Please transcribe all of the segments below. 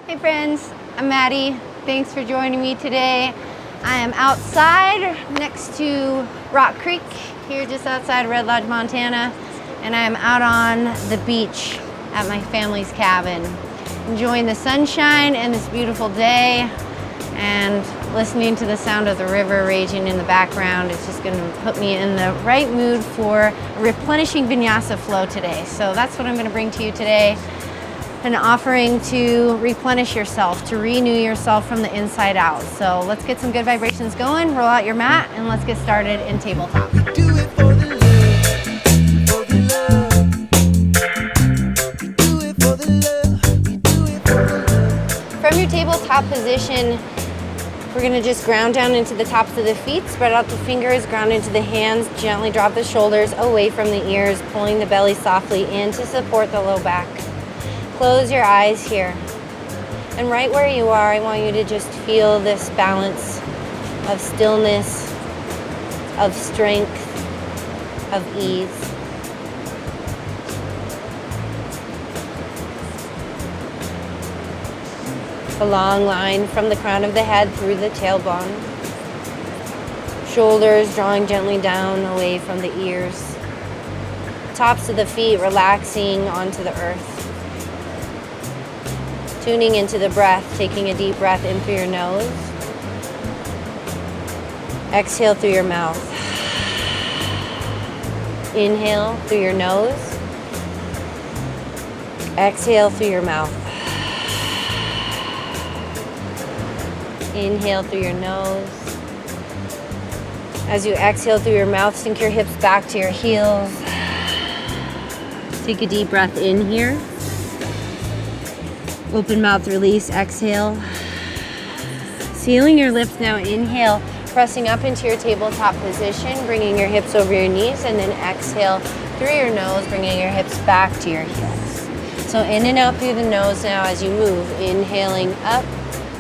Hey friends, I'm Maddie. Thanks for joining me today. I am outside next to Rock Creek, here just outside Red Lodge, Montana, and I am out on the beach at my family's cabin, enjoying the sunshine and this beautiful day, and listening to the sound of the river raging in the background. It's just going to put me in the right mood for a replenishing Vinyasa flow today. So that's what I'm going to bring to you today. An offering to replenish yourself, to renew yourself from the inside out. So let's get some good vibrations going, roll out your mat, and let's get started in tabletop. Do it for the love, for the love. We do it for the love, we do it for the love. From your tabletop position, we're gonna just ground down into the tops of the feet, spread out the fingers, ground into the hands, gently drop the shoulders away from the ears, pulling the belly softly in to support the low back. Close your eyes here. And right where you are, I want you to just feel this balance of stillness, of strength, of ease. A long line from the crown of the head through the tailbone. Shoulders drawing gently down away from the ears. Tops of the feet relaxing onto the earth. Tuning into the breath, taking a deep breath in through your nose. Exhale through your mouth. Inhale through your nose. Exhale through your mouth. Inhale through your nose. As you exhale through your mouth, sink your hips back to your heels. Take a deep breath in here. Open mouth, release, exhale. Sealing your lips now, inhale, pressing up into your tabletop position, bringing your hips over your knees, and then exhale through your nose, bringing your hips back to your heels. So in and out through the nose now as you move, inhaling up,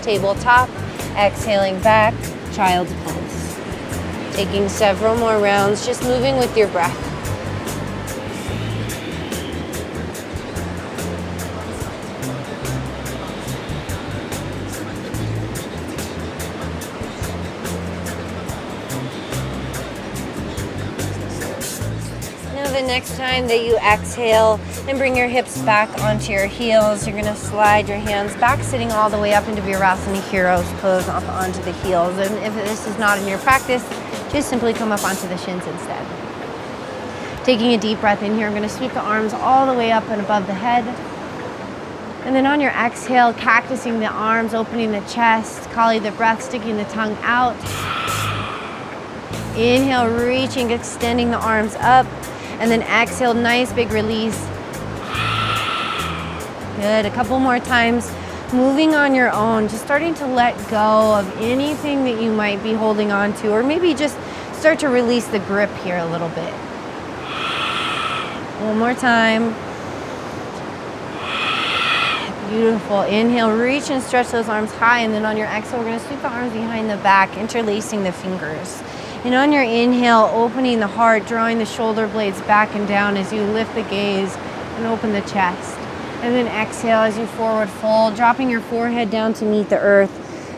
tabletop, exhaling back, child's pose. Taking several more rounds, just moving with your breath. The next time that you exhale and bring your hips back onto your heels, you're going to slide your hands back, sitting all the way up into Virasana Hero's pose, up onto the heels. And if this is not in your practice, just simply come up onto the shins instead. Taking a deep breath in here, I'm going to sweep the arms all the way up and above the head. And then on your exhale, cactusing the arms, opening the chest, calling the breath, sticking the tongue out. Inhale, reaching, extending the arms up. And then exhale, nice big release. Good, a couple more times. Moving on your own, just starting to let go of anything that you might be holding on to, or maybe just start to release the grip here a little bit. One more time. Beautiful. Inhale, reach and stretch those arms high, and then on your exhale, we're gonna sweep the arms behind the back, interlacing the fingers. And on your inhale, opening the heart, drawing the shoulder blades back and down as you lift the gaze and open the chest. And then exhale as you forward fold, dropping your forehead down to meet the earth.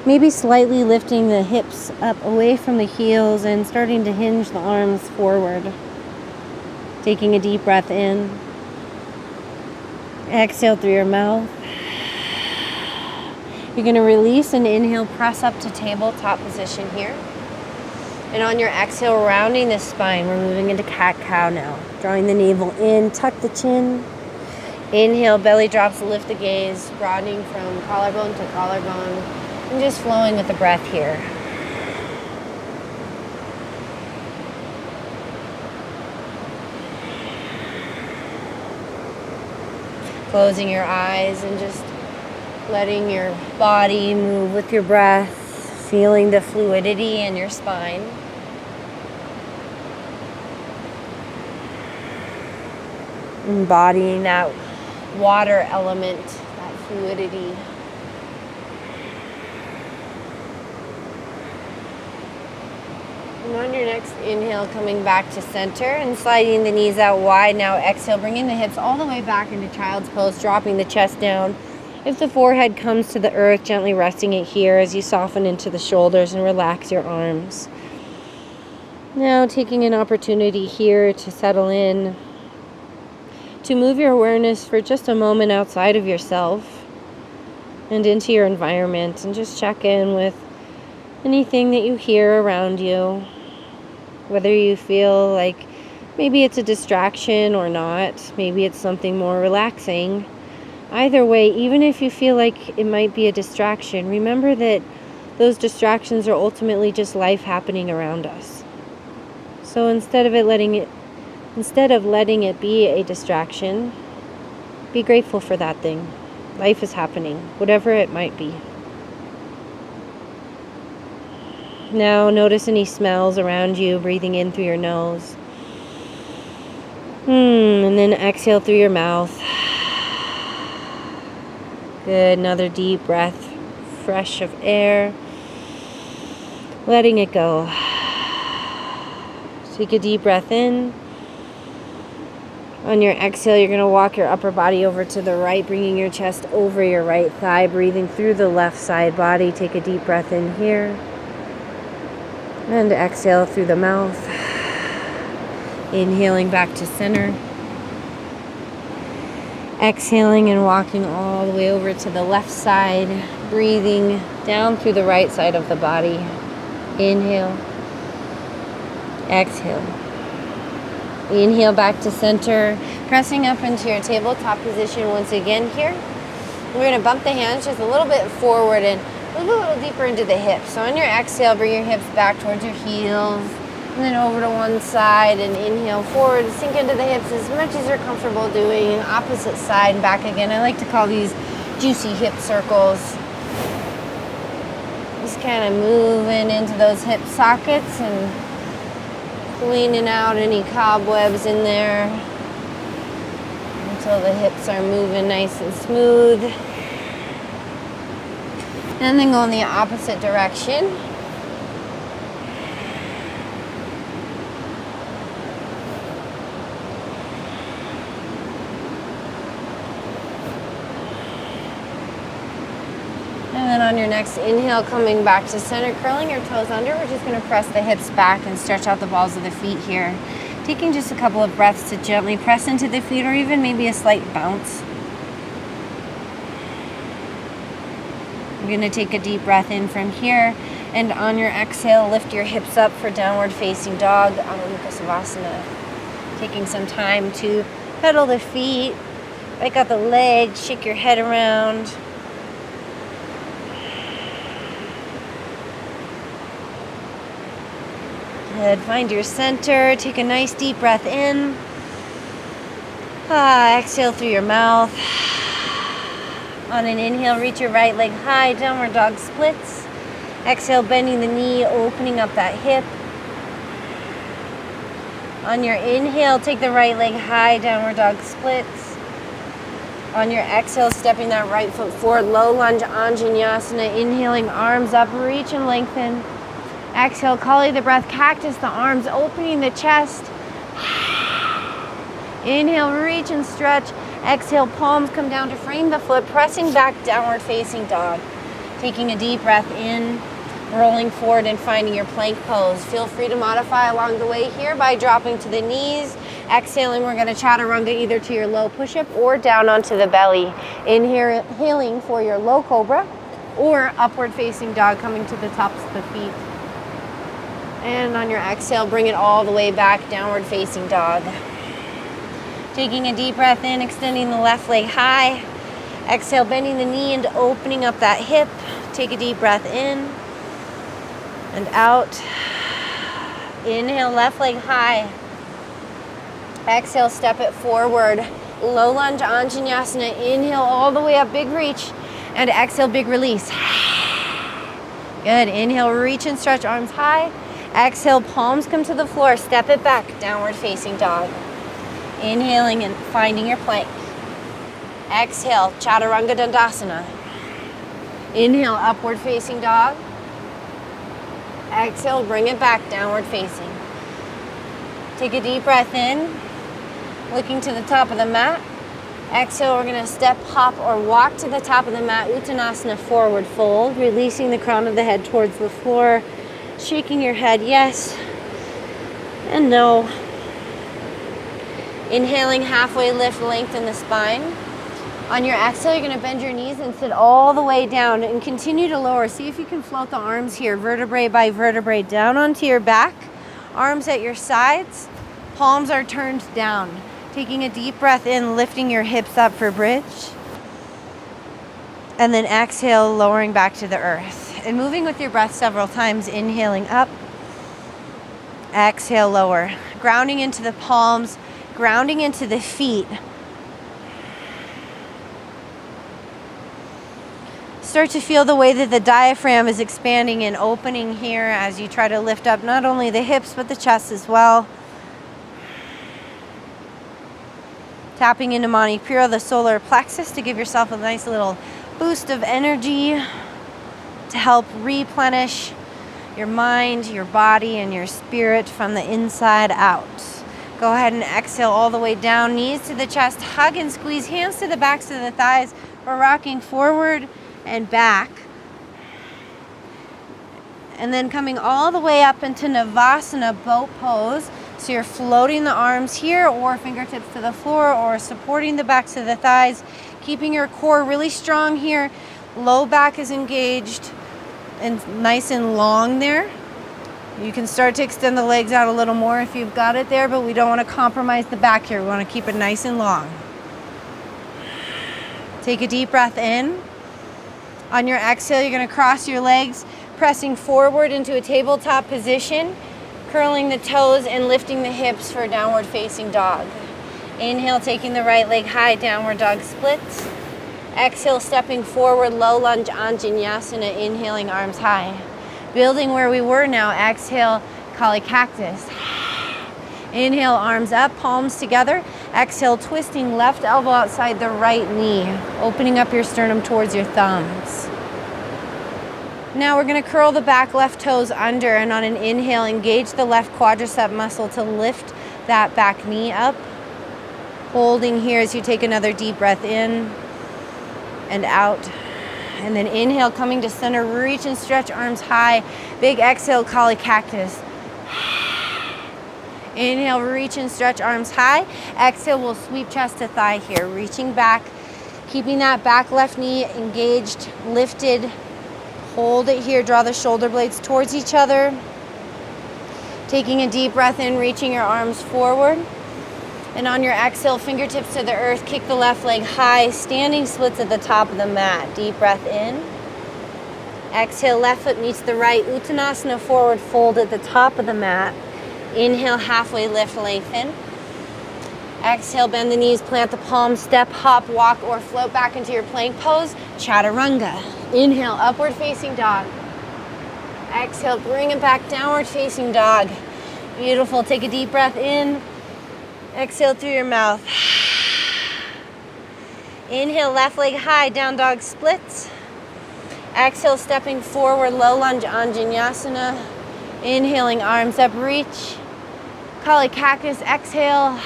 Maybe slightly lifting the hips up away from the heels and starting to hinge the arms forward. Taking a deep breath in. Exhale through your mouth. You're going to release and inhale, press up to tabletop position here. And on your exhale, rounding the spine, we're moving into cat-cow now. Drawing the navel in, tuck the chin. Inhale, belly drops, lift the gaze, broadening from collarbone to collarbone, and just flowing with the breath here. Closing your eyes and just letting your body move with your breath, feeling the fluidity in your spine. Embodying that water element, that fluidity. And on your next inhale, coming back to center and sliding the knees out wide. Now exhale, bringing the hips all the way back into child's pose, dropping the chest down. If the forehead comes to the earth, gently resting it here as you soften into the shoulders and relax your arms. Now taking an opportunity here to settle in, to move your awareness for just a moment outside of yourself and into your environment, and just check in with anything that you hear around you, whether you feel like maybe it's a distraction or not, maybe it's something more relaxing. Either way, even if you feel like it might be a distraction, remember that those distractions are ultimately just life happening around us. So instead of letting it be a distraction, be grateful for that thing. Life is happening, whatever it might be. Now notice any smells around you, breathing in through your nose. And then exhale through your mouth. Good, another deep breath, fresh of air. Letting it go. Take a deep breath in. On your exhale, you're going to walk your upper body over to the right, bringing your chest over your right thigh, breathing through the left side body. Take a deep breath in here. And exhale through the mouth. Inhaling back to center. Exhaling and walking all the way over to the left side, breathing down through the right side of the body. Inhale. Exhale. Inhale back to center, pressing up into your tabletop position once again here. We're going to bump the hands just a little bit forward and move a little deeper into the hips. So on your exhale, bring your hips back towards your heels, and then over to one side, and inhale forward, sink into the hips as much as you're comfortable doing. Opposite side and back again. I like to call these juicy hip circles. Just kind of moving into those hip sockets and cleaning out any cobwebs in there until the hips are moving nice and smooth. And then go in the opposite direction. And then on your next inhale, coming back to center, curling your toes under, we're just going to press the hips back and stretch out the balls of the feet here. Taking just a couple of breaths to gently press into the feet, or even maybe a slight bounce. You're going to take a deep breath in from here, and on your exhale, lift your hips up for downward facing dog, Savasana. Taking some time to pedal the feet, back out the legs, shake your head around. Good. Find your center. Take a nice deep breath in. Exhale through your mouth. On an inhale, reach your right leg high, downward dog splits. Exhale, bending the knee, opening up that hip. On your inhale, take the right leg high, downward dog splits. On your exhale, stepping that right foot forward, low lunge, Anjaneyasana. Inhaling, arms up, reach and lengthen. Exhale, Kali the breath, cactus the arms, opening the chest. Inhale, reach and stretch. Exhale, palms come down to frame the foot, pressing back, downward facing dog. Taking a deep breath in, rolling forward and finding your plank pose. Feel free to modify along the way here by dropping to the knees. Exhaling, we're going to chaturanga either to your low push-up or down onto the belly. Inhaling for your low cobra or upward facing dog, coming to the tops of the feet. And on your exhale, bring it all the way back, downward facing dog. Taking a deep breath in, extending the left leg high. Exhale, bending the knee and opening up that hip. Take a deep breath in and out. Inhale, left leg high. Exhale, step it forward. Low lunge, Anjaneyasana. Inhale all the way up, big reach. And exhale, big release. Good. Inhale, reach and stretch, arms high. Exhale, palms come to the floor. Step it back, downward facing dog. Inhaling and finding your plank. Exhale, Chaturanga Dandasana. Inhale, upward facing dog. Exhale, bring it back, downward facing. Take a deep breath in, looking to the top of the mat. Exhale, we're gonna step, hop, or walk to the top of the mat, Uttanasana forward fold, releasing the crown of the head towards the floor, shaking your head yes and no. Inhaling, halfway lift, lengthen the spine. On your exhale, you're gonna bend your knees and sit all the way down and continue to lower. See if you can float the arms here, vertebrae by vertebrae, down onto your back, arms at your sides, palms are turned down. Taking a deep breath in, lifting your hips up for bridge. And then exhale, lowering back to the earth. And moving with your breath several times, inhaling up, exhale, lower. Grounding into the palms, grounding into the feet. Start to feel the way that the diaphragm is expanding and opening here as you try to lift up not only the hips but the chest as well. Tapping into Manipura, the solar plexus, to give yourself a nice little boost of energy to help replenish your mind, your body, and your spirit from the inside out. Go ahead and exhale all the way down, knees to the chest, hug and squeeze, hands to the backs of the thighs. We're rocking forward and back. And then coming all the way up into Navasana, boat pose. So you're floating the arms here or fingertips to the floor or supporting the backs of the thighs, keeping your core really strong here. Low back is engaged and nice and long there. You can start to extend the legs out a little more if you've got it there, but we don't want to compromise the back here. We want to keep it nice and long. Take a deep breath in. On your exhale, you're going to cross your legs, pressing forward into a tabletop position, curling the toes and lifting the hips for a downward facing dog. Inhale, taking the right leg high, downward dog splits. Exhale, stepping forward, low lunge, Anjaneyasana, inhaling, arms high. Building where we were now, exhale, Kali cactus. Inhale, arms up, palms together. Exhale, twisting left elbow outside the right knee, opening up your sternum towards your thumbs. Now we're going to curl the back left toes under, and on an inhale, engage the left quadricep muscle to lift that back knee up. Holding here as you take another deep breath in and out. And then inhale, coming to center, reach and stretch arms high. Big exhale, Kali cactus. Inhale, reach and stretch arms high. Exhale, we'll sweep chest to thigh here, reaching back, keeping that back left knee engaged, lifted. Hold it here, draw the shoulder blades towards each other. Taking a deep breath in, reaching your arms forward. And on your exhale, fingertips to the earth, kick the left leg high, standing splits at the top of the mat. Deep breath in. Exhale, left foot meets the right, Uttanasana forward fold at the top of the mat. Inhale, halfway lift, lengthen. Exhale, bend the knees, plant the palms, step, hop, walk, or float back into your plank pose, Chaturanga. Inhale, upward facing dog. Exhale, bring it back, downward facing dog. Beautiful, take a deep breath in. Exhale through your mouth. Inhale, left leg high, down dog splits. Exhale, stepping forward, low lunge, Anjaneyasana. Inhaling, arms up, reach. Kali cactus, exhale.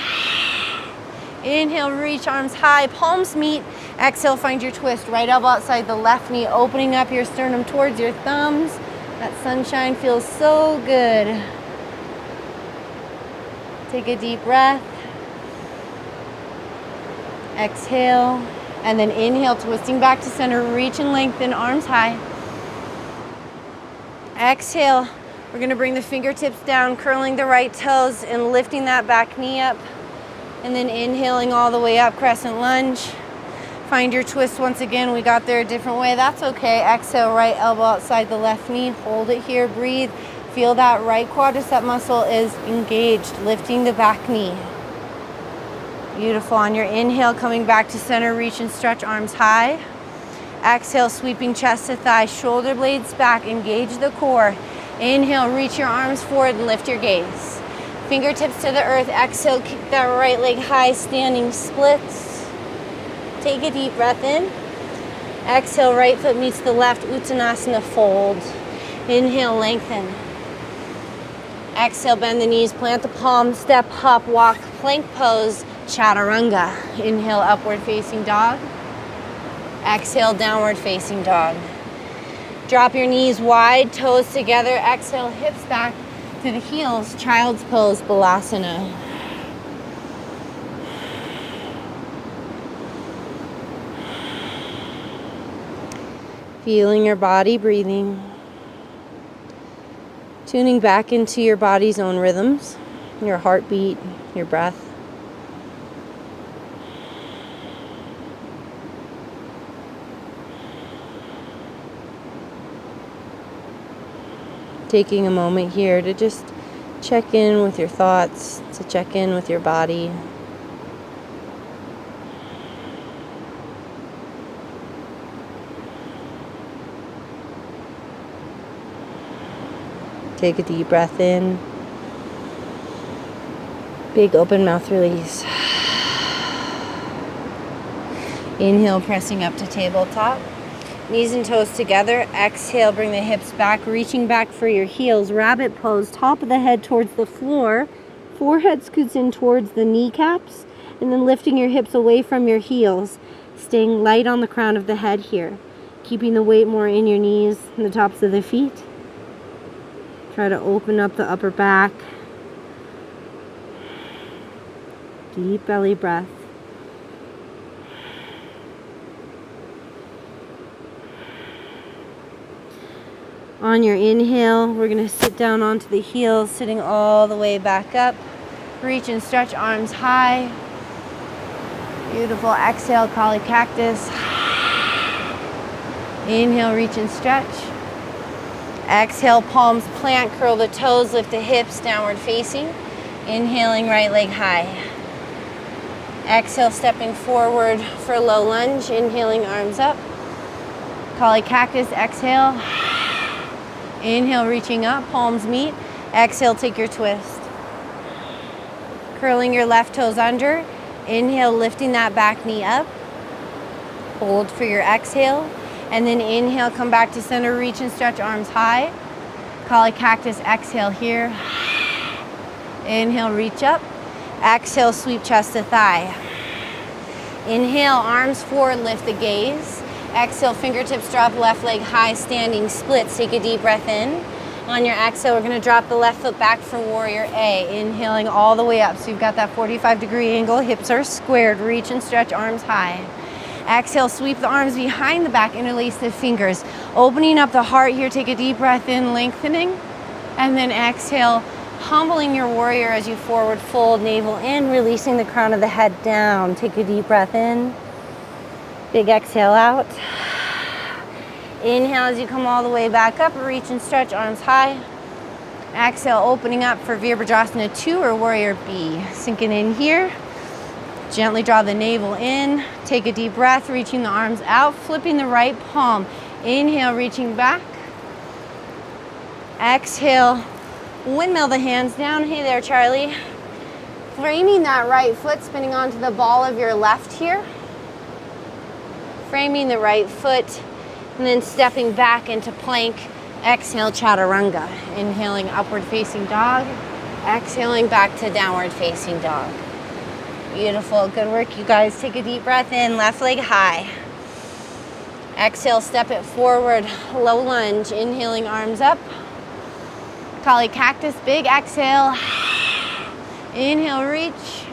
Inhale, reach, arms high, palms meet. Exhale, find your twist, right elbow outside the left knee, opening up your sternum towards your thumbs. That sunshine feels so good. Take a deep breath. Exhale, and then inhale, twisting back to center, reach and lengthen, arms high. Exhale, we're gonna bring the fingertips down, curling the right toes and lifting that back knee up. And then inhaling all the way up, crescent lunge. Find your twist once again. We got there a different way, that's okay. Exhale, right elbow outside the left knee, hold it here, breathe. Feel that right quadricep muscle is engaged, lifting the back knee. Beautiful. On your inhale, coming back to center, reach and stretch arms high. Exhale, sweeping chest to thigh, shoulder blades back, engage the core. Inhale, reach your arms forward and lift your gaze. Fingertips to the earth. Exhale, kick that right leg high, standing splits. Take a deep breath in. Exhale, right foot meets the left, Uttanasana fold. Inhale, lengthen. Exhale, bend the knees, plant the palms, step, hop, walk, plank pose, chaturanga. Inhale, upward facing dog. Exhale, downward facing dog. Drop your knees wide, toes together. Exhale, hips back to the heels. Child's pose, balasana. Feeling your body, breathing. Tuning back into your body's own rhythms, your heartbeat, your breath. Taking a moment here to just check in with your thoughts, to check in with your body. Take a deep breath in. Big open mouth release. Inhale, pressing up to tabletop. Knees and toes together. Exhale, bring the hips back, reaching back for your heels. Rabbit pose, top of the head towards the floor. Forehead scoots in towards the kneecaps. And then lifting your hips away from your heels. Staying light on the crown of the head here. Keeping the weight more in your knees and the tops of the feet. Try to open up the upper back. Deep belly breath. On your inhale, we're going to sit down onto the heels, sitting all the way back up. Reach and stretch arms high. Beautiful. Exhale, Kali cactus. Inhale, reach and stretch. Exhale, palms plant, curl the toes, lift the hips, downward facing. Inhaling, right leg high. Exhale, stepping forward for low lunge. Inhaling, arms up. Kali cactus, exhale. Inhale, reaching up, palms meet. Exhale, take your twist. Curling your left toes under. Inhale, lifting that back knee up. Hold for your exhale. And then inhale, come back to center, reach and stretch arms high. Kali cactus, exhale here. Inhale, reach up. Exhale, sweep chest to thigh. Inhale, arms forward, lift the gaze. Exhale, fingertips drop, left leg high, standing splits. Take a deep breath in. On your exhale, we're gonna drop the left foot back for warrior A. Inhaling all the way up. So you've got that 45-degree angle, hips are squared. Reach and stretch arms high. Exhale, sweep the arms behind the back, interlace the fingers. Opening up the heart here, take a deep breath in, lengthening. And then exhale, humbling your warrior as you forward fold, navel in, releasing the crown of the head down. Take a deep breath in. Big exhale out. Inhale as you come all the way back up, reach and stretch, arms high. Exhale, opening up for Virabhadrasana 2 or warrior B. Sinking in here. Gently draw the navel in, take a deep breath, reaching the arms out, flipping the right palm. Inhale, reaching back. Exhale, windmill the hands down. Hey there, Charlie. Framing that right foot, spinning onto the ball of your left here. Framing the right foot, and then stepping back into plank. Exhale, chaturanga. Inhaling, upward facing dog. Exhaling, back to downward facing dog. Beautiful, good work, you guys. Take a deep breath in, left leg high. Exhale, step it forward, low lunge. Inhaling, arms up. Kali cactus, big exhale. Inhale, reach.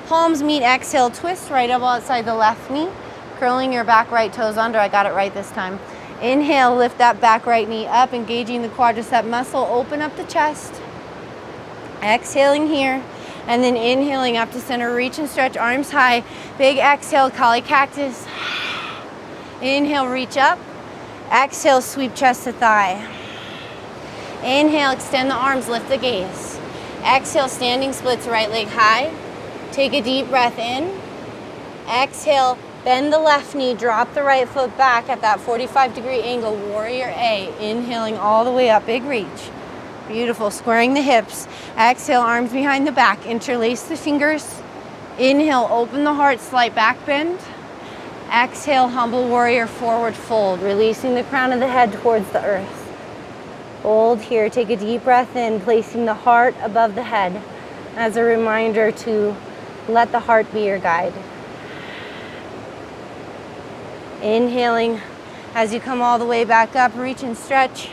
Palms meet, exhale, twist, right elbow outside the left knee. Curling your back right toes under, I got it right this time. Inhale, lift that back right knee up, engaging the quadricep muscle, open up the chest. Exhaling here. And then inhaling up to center, reach and stretch, arms high. Big exhale, Kali cactus. Inhale, reach up. Exhale, sweep chest to thigh. Inhale, extend the arms, lift the gaze. Exhale, standing splits, right leg high. Take a deep breath in. Exhale, bend the left knee, drop the right foot back at that 45-degree angle, warrior A. Inhaling all the way up, big reach. Beautiful, squaring the hips. Exhale, arms behind the back, interlace the fingers. Inhale, open the heart, slight back bend. Exhale, humble warrior, forward fold, releasing the crown of the head towards the earth. Hold here, take a deep breath in, placing the heart above the head as a reminder to Let the heart be your guide. Inhaling as you come all the way back up, reach and stretch.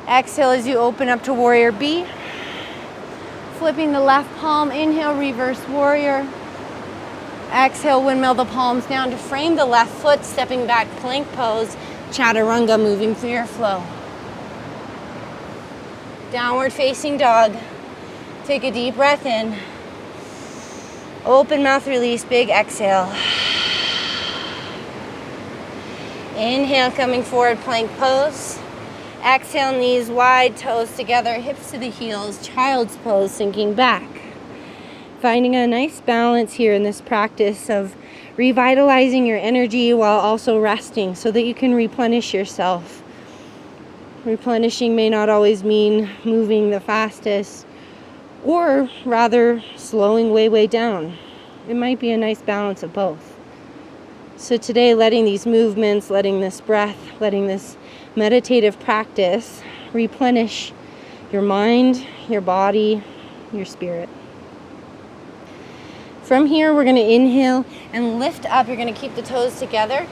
Exhale as you open up to warrior B. Flipping the left palm, inhale, reverse warrior. Exhale, windmill the palms down to frame the left foot, stepping back, plank pose, chaturanga, moving through your flow. Downward facing dog. Take a deep breath in. Open mouth, release, big exhale. Inhale, coming forward, plank pose. Exhale, knees wide, toes together, hips to the heels, child's pose, sinking back. Finding a nice balance here in this practice of revitalizing your energy while also resting so that you can replenish yourself. Replenishing may not always mean moving the fastest, or rather slowing way down. It might be a nice balance of both. So today, letting these movements, letting this breath, letting this meditative practice replenish your mind, your body, your spirit. From here, we're going to inhale and lift up. You're going to keep the toes together.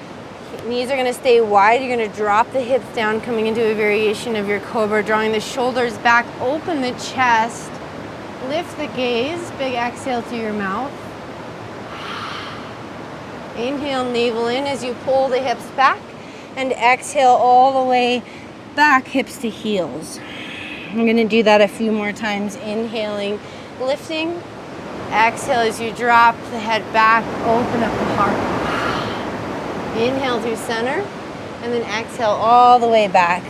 Knees are going to stay wide. You're going to drop the hips down, coming into a variation of your cobra, drawing the shoulders back, open the chest, lift the gaze, big exhale through your mouth. Inhale, navel in as you pull the hips back, and exhale all the way back, hips to heels. I'm going to do that a few more times. Inhaling, lifting. Exhale as you drop the head back, open up the heart. Inhale through center, and then exhale all the way back.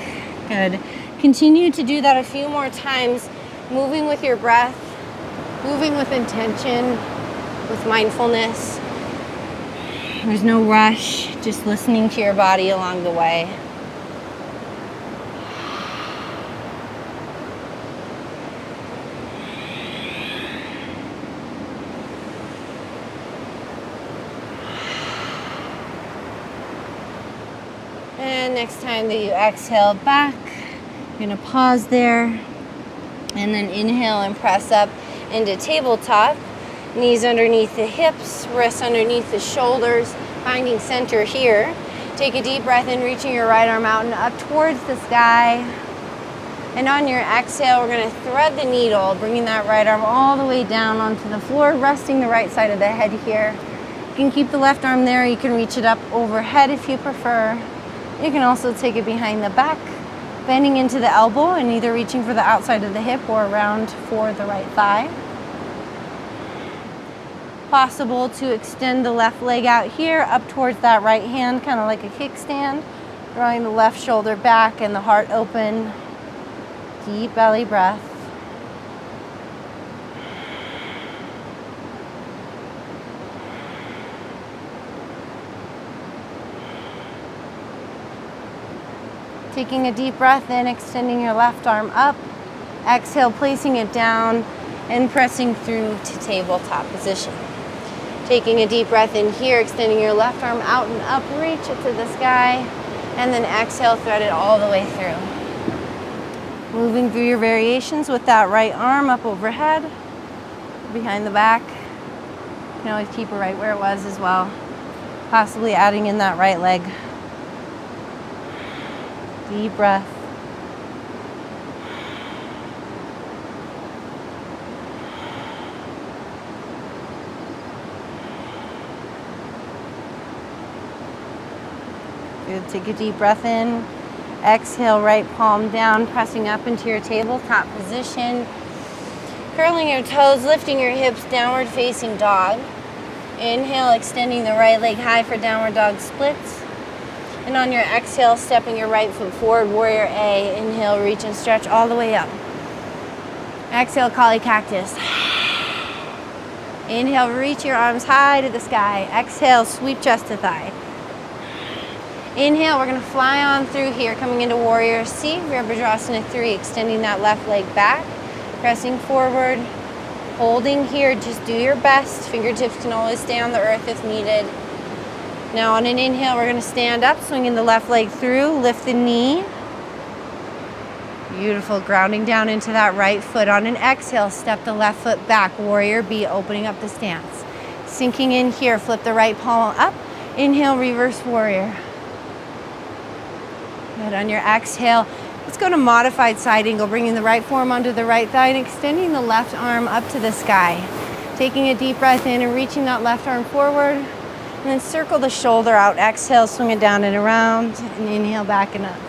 Good. Continue to do that a few more times, moving with your breath, moving with intention, with mindfulness. There's no rush, just listening to your body along the way. And next time that you exhale back, you're going to pause there, and then inhale and press up into tabletop. Knees underneath the hips, wrists underneath the shoulders, finding center here. Take a deep breath in, reaching your right arm out and up towards the sky. And on your exhale, we're going to thread the needle, bringing that right arm all the way down onto the floor, resting the right side of the head here. You can keep the left arm there. You can reach it up overhead if you prefer. You can also take it behind the back, bending into the elbow and either reaching for the outside of the hip or around for the right thigh. Possible to extend the left leg out here up towards that right hand, kind of like a kickstand, drawing the left shoulder back and the heart open. Deep belly breath. Taking a deep breath in, extending your left arm up. Exhale, placing it down and pressing through to tabletop position. Taking a deep breath in here, extending your left arm out and up, reach it to the sky, and then exhale, thread it all the way through. Moving through your variations with that right arm up overhead, behind the back. You can always keep it right where it was as well. Possibly adding in that right leg. Deep breath. Good. Take a deep breath in. Exhale, right palm down, pressing up into your tabletop position. Curling your toes, lifting your hips, downward facing dog. Inhale, extending the right leg high for downward dog splits. And on your exhale, stepping your right foot forward, warrior A. Inhale, reach and stretch all the way up. Exhale, Kali cactus. Inhale, reach your arms high to the sky. Exhale, sweep chest to thigh. Inhale, we're going to fly on through here, coming into warrior C, Virabhadrasana 3, extending that left leg back, pressing forward, holding here, just do your best. Fingertips can always stay on the earth if needed. Now on an inhale, we're going to stand up, swinging the left leg through, lift the knee. Beautiful, grounding down into that right foot. On an exhale, step the left foot back, warrior B, opening up the stance. Sinking in here, flip the right palm up. Inhale, reverse warrior. Good. On your exhale, let's go to modified side angle, bringing the right forearm onto the right thigh and extending the left arm up to the sky. Taking a deep breath in and reaching that left arm forward. And then circle the shoulder out. Exhale, swing it down and around. And inhale, back and up.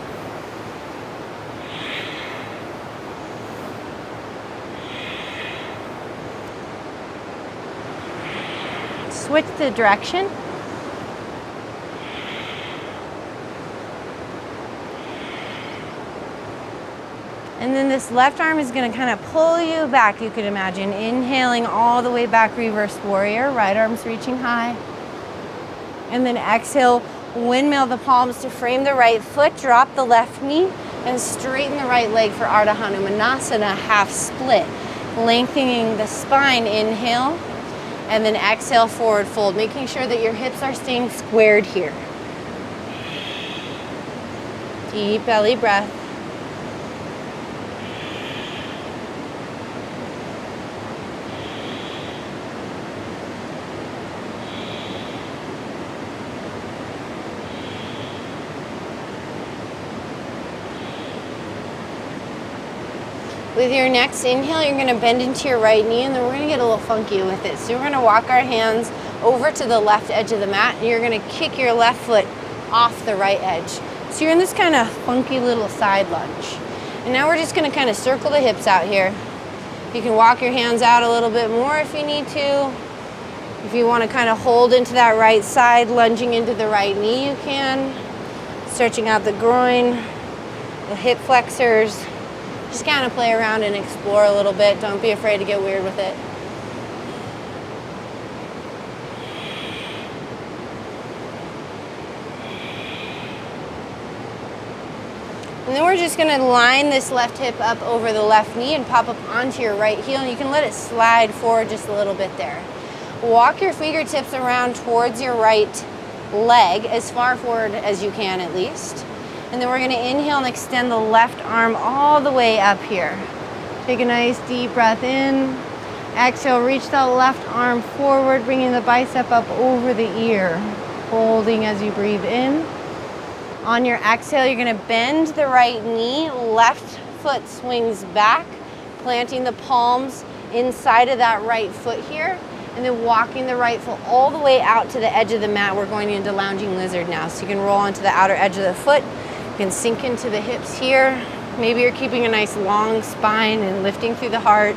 Switch the direction. And then this left arm is going to kind of pull you back, you could imagine. Inhaling all the way back, reverse warrior. Right arm's reaching high. And then exhale, windmill the palms to frame the right foot, drop the left knee, and straighten the right leg for Ardha Hanumanasana, half split. Lengthening the spine, inhale. And then exhale, forward fold, making sure that your hips are staying squared here. Deep belly breath. With your next inhale, you're gonna bend into your right knee and then we're gonna get a little funky with it. So we're gonna walk our hands over to the left edge of the mat and you're gonna kick your left foot off the right edge. So you're in this kind of funky little side lunge. And now we're just gonna kind of circle the hips out here. You can walk your hands out a little bit more if you need to. If you wanna kind of hold into that right side, lunging into the right knee, you can. Stretching out the groin, the hip flexors. Just kind of play around and explore a little bit. Don't be afraid to get weird with it. And then we're just going to line this left hip up over the left knee and pop up onto your right heel. And you can let it slide forward just a little bit there. Walk your fingertips around towards your right leg, as far forward as you can at least. And then we're going to inhale and extend the left arm all the way up here. Take a nice deep breath in. Exhale, reach the left arm forward, bringing the bicep up over the ear. Holding as you breathe in. On your exhale, you're going to bend the right knee. Left foot swings back, planting the palms inside of that right foot here. And then walking the right foot all the way out to the edge of the mat. We're going into lounging lizard now. So you can roll onto the outer edge of the foot. You can sink into the hips here. Maybe you're keeping a nice long spine and lifting through the heart.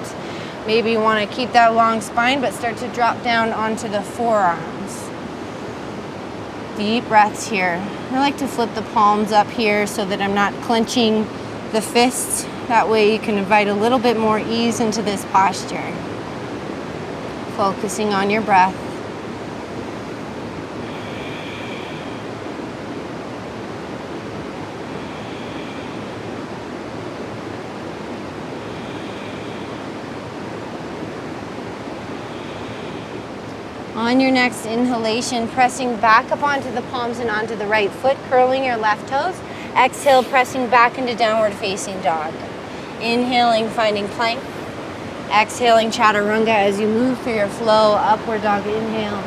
Maybe you want to keep that long spine but start to drop down onto the forearms. Deep breaths here. I like to flip the palms up here so that I'm not clenching the fists. That way you can invite a little bit more ease into this posture. Focusing on your breath. On your next inhalation, pressing back up onto the palms and onto the right foot, curling your left toes. Exhale, pressing back into downward facing dog. Inhaling, finding plank. Exhaling, chaturanga as you move through your flow. Upward dog, inhale.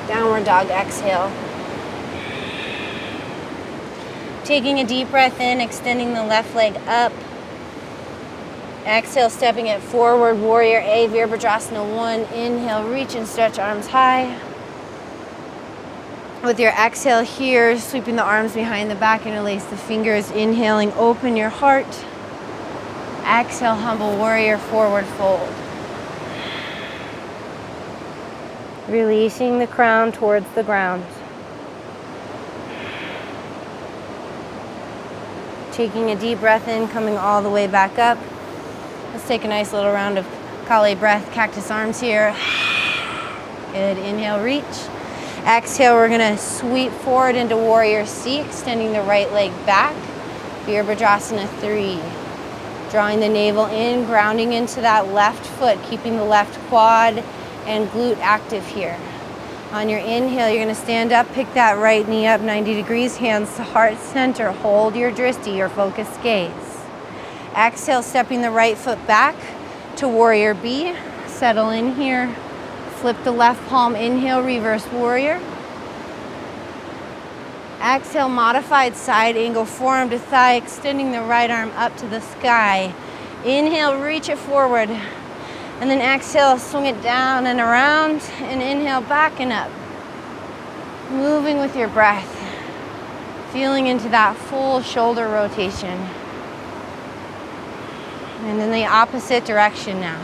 Downward dog, exhale. Taking a deep breath in, extending the left leg up. Exhale, stepping it forward, warrior A, Virabhadrasana 1. Inhale, reach and stretch arms high. With your exhale here, sweeping the arms behind the back, interlace the fingers. Inhaling, open your heart. Exhale, humble warrior, forward fold. Releasing the crown towards the ground. Taking a deep breath in, coming all the way back up. Let's take a nice little round of Kali breath, cactus arms here. Good, inhale, reach. Exhale, we're gonna sweep forward into warrior C, extending the right leg back. Virabhadrasana 3. Drawing the navel in, grounding into that left foot, keeping the left quad and glute active here. On your inhale, you're gonna stand up, pick that right knee up 90 degrees, hands to heart center. Hold your drishti, your focused gaze. Exhale, stepping the right foot back to warrior B. Settle in here. Flip the left palm, inhale, reverse warrior. Exhale, modified side angle, forearm to thigh, extending the right arm up to the sky. Inhale, reach it forward. And then exhale, swing it down and around, and inhale, back and up. Moving with your breath. Feeling into that full shoulder rotation. And in the opposite direction now.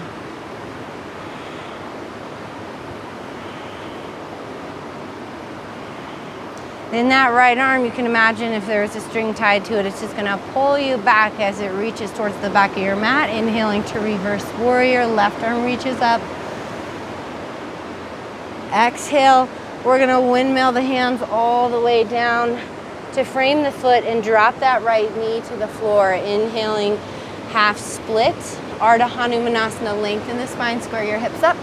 In that right arm, you can imagine if there was a string tied to it, it's just gonna pull you back as it reaches towards the back of your mat. Inhaling to reverse warrior, left arm reaches up. Exhale, we're gonna windmill the hands all the way down to frame the foot and drop that right knee to the floor. Inhaling, half split, Ardha Hanumanasana, lengthen the spine, square your hips up.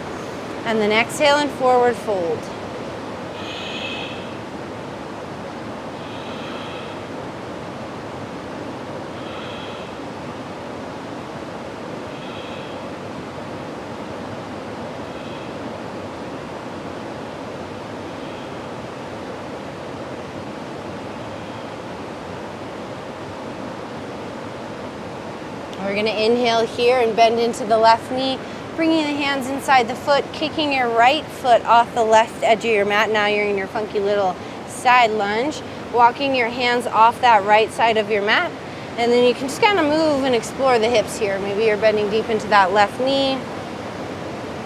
And then exhale and forward fold. We're gonna inhale here and bend into the left knee, bringing the hands inside the foot, kicking your right foot off the left edge of your mat. Now you're in your funky little side lunge, walking your hands off that right side of your mat. And then you can just kind of move and explore the hips here. Maybe you're bending deep into that left knee.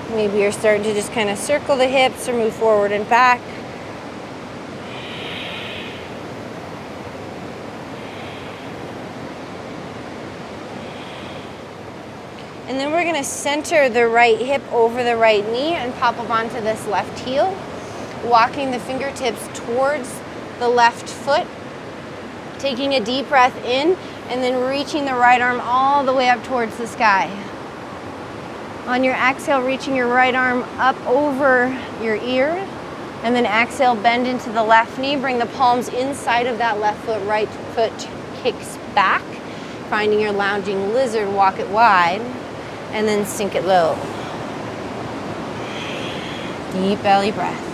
Maybe you're starting to just kind of circle the hips or move forward and back. And then we're gonna center the right hip over the right knee and pop up onto this left heel, walking the fingertips towards the left foot, taking a deep breath in, and then reaching the right arm all the way up towards the sky. On your exhale, reaching your right arm up over your ear, and then exhale, bend into the left knee, bring the palms inside of that left foot, right foot kicks back, finding your lounging lizard, walk it wide. And then sink it low. Deep belly breath.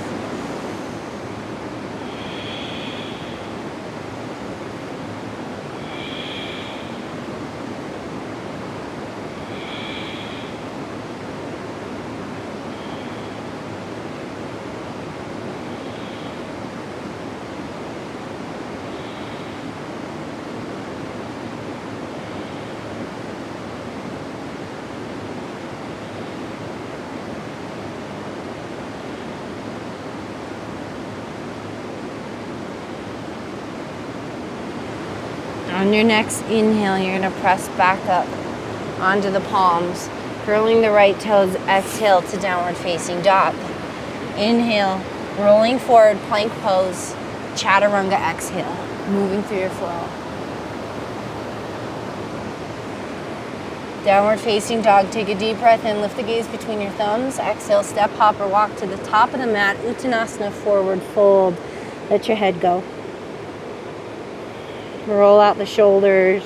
On your next inhale, you're gonna press back up onto the palms, curling the right toes, exhale to downward facing dog. Inhale, rolling forward, plank pose, chaturanga exhale, moving through your flow. Downward facing dog, take a deep breath in, lift the gaze between your thumbs, exhale, step, hop, or walk to the top of the mat, Uttanasana, forward fold, let your head go. Roll out the shoulders.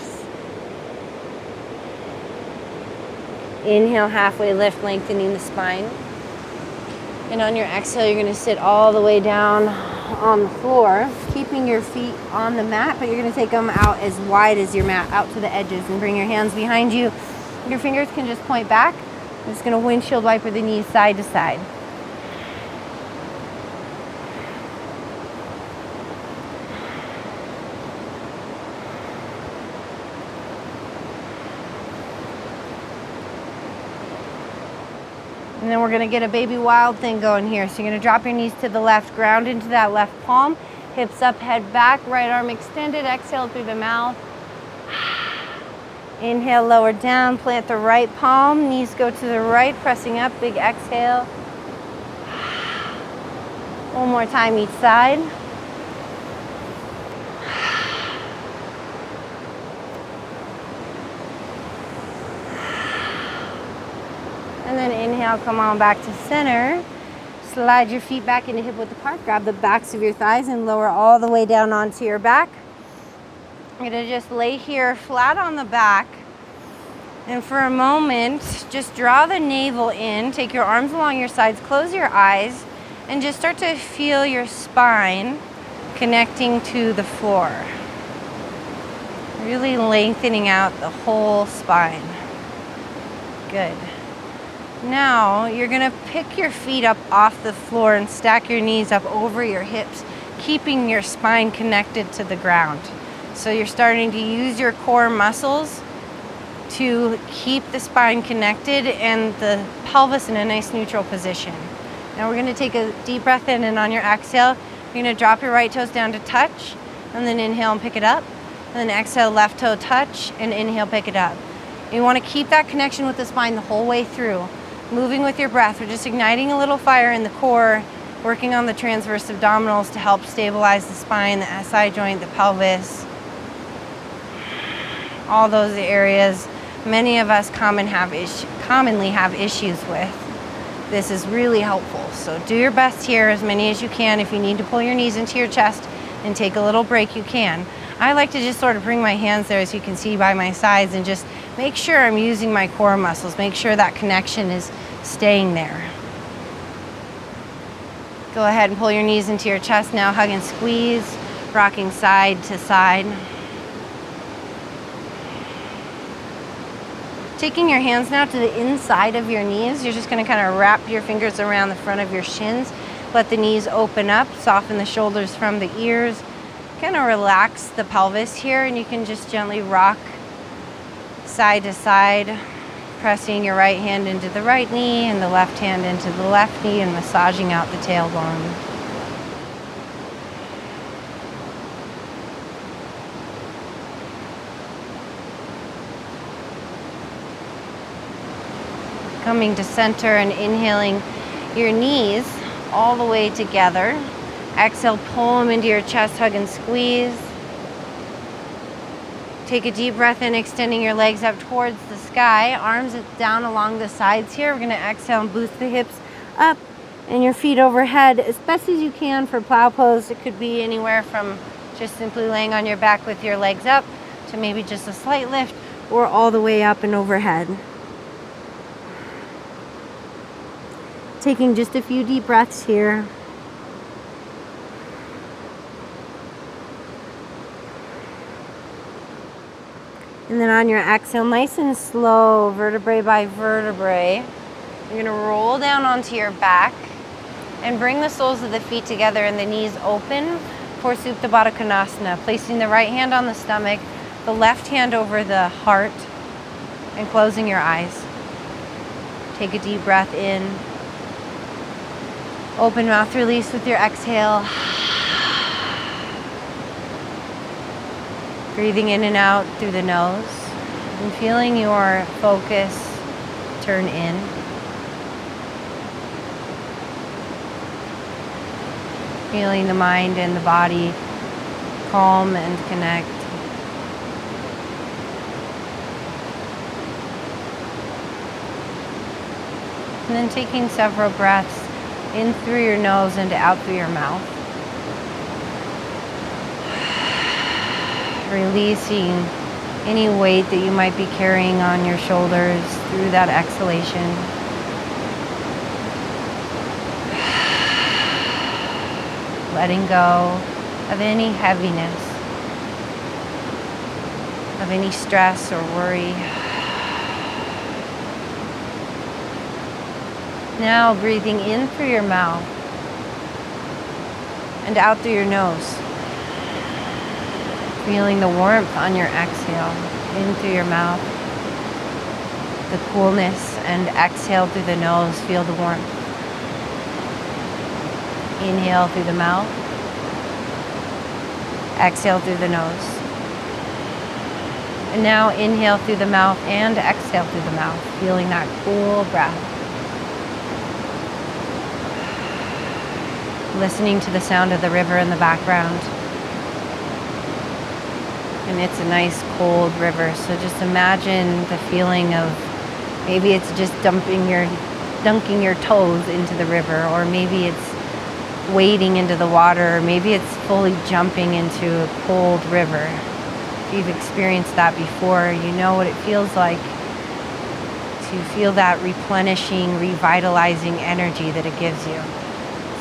Inhale, halfway lift, lengthening the spine. And on your exhale, you're gonna sit all the way down on the floor, keeping your feet on the mat, but you're gonna take them out as wide as your mat, out to the edges, and bring your hands behind you. Your fingers can just point back. I'm just gonna windshield wiper the knees side to side. And then we're gonna get a baby wild thing going here. So you're gonna drop your knees to the left, ground into that left palm, hips up, head back, right arm extended, exhale through the mouth. Inhale, lower down, plant the right palm, knees go to the right, pressing up, big exhale. One more time each side. And then inhale, come on back to center. Slide your feet back into hip width apart. Grab the backs of your thighs and lower all the way down onto your back. You're gonna just lay here flat on the back. And for a moment, just draw the navel in, take your arms along your sides, close your eyes, and just start to feel your spine connecting to the floor. Really lengthening out the whole spine. Good. Now, you're gonna pick your feet up off the floor and stack your knees up over your hips, keeping your spine connected to the ground. So you're starting to use your core muscles to keep the spine connected and the pelvis in a nice neutral position. Now we're gonna take a deep breath in, and on your exhale, you're gonna drop your right toes down to touch, and then inhale and pick it up. And then exhale, left toe touch, and inhale, pick it up. You wanna keep that connection with the spine the whole way through. Moving with your breath, we're just igniting a little fire in the core, working on the transverse abdominals to help stabilize the spine, the SI joint, the pelvis, all those areas many of us commonly have issues with. This is really helpful. So do your best here, as many as you can. If you need to pull your knees into your chest and take a little break, you can. I like to just sort of bring my hands there, as you can see by my sides, and just make sure I'm using my core muscles. Make sure that connection is staying there. Go ahead and pull your knees into your chest now. Hug and squeeze, rocking side to side. Taking your hands now to the inside of your knees, you're just gonna kind of wrap your fingers around the front of your shins. Let the knees open up, soften the shoulders from the ears. Kind of relax the pelvis here, and you can just gently rock side to side, pressing your right hand into the right knee and the left hand into the left knee, and massaging out the tailbone. Coming to center and inhaling your knees all the way together. Exhale, pull them into your chest, hug and squeeze. Take a deep breath in, extending your legs up towards the sky. Arms down along the sides here. We're gonna exhale and boost the hips up and your feet overhead as best as you can for plow pose. It could be anywhere from just simply laying on your back with your legs up to maybe just a slight lift, or all the way up and overhead. Taking just a few deep breaths here. And then on your exhale, nice and slow, vertebrae by vertebrae, you're gonna roll down onto your back and bring the soles of the feet together and the knees open for Supta Baddha Konasana, placing the right hand on the stomach, the left hand over the heart, and closing your eyes. Take a deep breath in. Open mouth release with your exhale. Breathing in and out through the nose, and feeling your focus turn in. Feeling the mind and the body calm and connect. And then taking several breaths in through your nose and out through your mouth. Releasing any weight that you might be carrying on your shoulders through that exhalation. Letting go of any heaviness, of any stress or worry. Now breathing in through your mouth and out through your nose. Feeling the warmth on your exhale, in through your mouth. The coolness, and exhale through the nose, feel the warmth. Inhale through the mouth. Exhale through the nose. And now inhale through the mouth and exhale through the mouth, feeling that cool breath. Listening to the sound of the river in the background. And it's a nice cold river, so just imagine the feeling of, maybe it's just dunking your toes into the river, or maybe it's wading into the water, or maybe it's fully jumping into a cold river. If you've experienced that before, you know what it feels like to feel that replenishing, revitalizing energy that it gives you.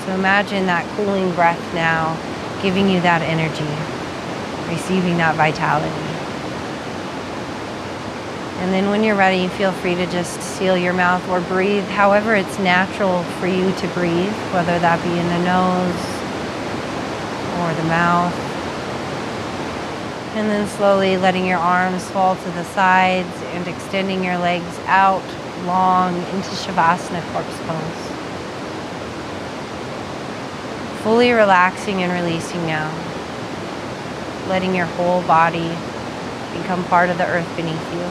So imagine that cooling breath now, giving you that energy, receiving that vitality. And then when you're ready, feel free to just seal your mouth or breathe however it's natural for you to breathe, whether that be in the nose or the mouth. And then slowly letting your arms fall to the sides and extending your legs out long into Shavasana, corpse pose. Fully relaxing and releasing now. Letting your whole body become part of the earth beneath you.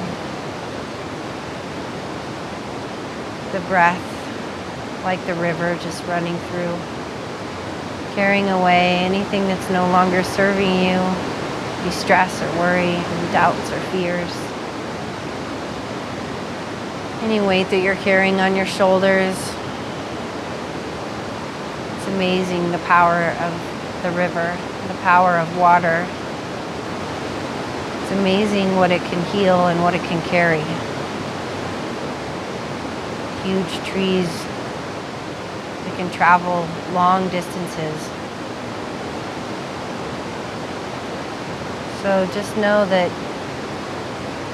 The breath, like the river, just running through, carrying away anything that's no longer serving you, be stress or worry, and doubts or fears. Any weight that you're carrying on your shoulders. It's amazing the power of the river, the power of water. It's amazing what it can heal and what it can carry. Huge trees that can travel long distances. So just know that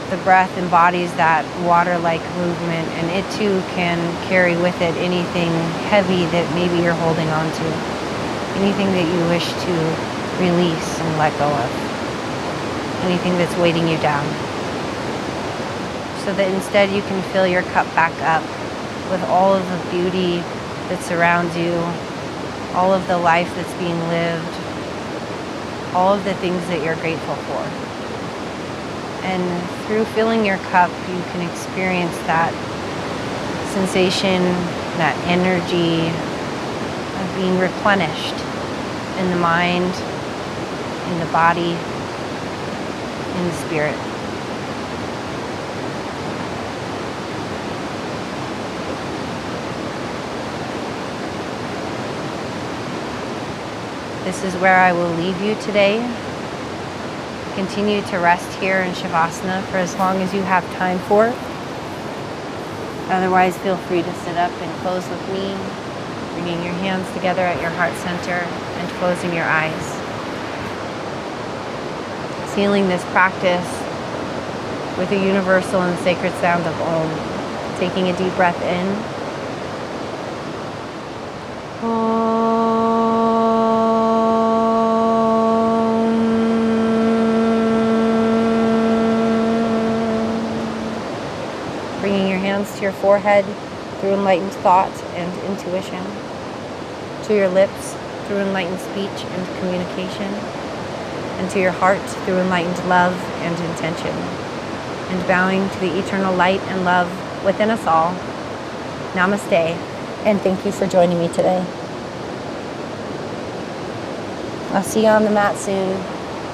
the breath embodies that water-like movement, and it too can carry with it anything heavy that maybe you're holding on to, anything that you wish to release and let go of, anything that's weighting you down. So that instead you can fill your cup back up with all of the beauty that surrounds you, all of the life that's being lived, all of the things that you're grateful for. And through filling your cup, you can experience that sensation, that energy of being replenished in the mind, in the body, in the spirit. This is where I will leave you today. Continue to rest here in Shavasana for as long as you have time for it. Otherwise, feel free to sit up and close with me, bringing your hands together at your heart center and closing your eyes. Sealing this practice with the universal and sacred sound of Om. Taking a deep breath in. To your forehead through enlightened thought and intuition, to your lips through enlightened speech and communication, and to your heart through enlightened love and intention, and bowing to the eternal light and love within us all. Namaste, and thank you for joining me today. I'll see you on the mat soon.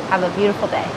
Have a beautiful day.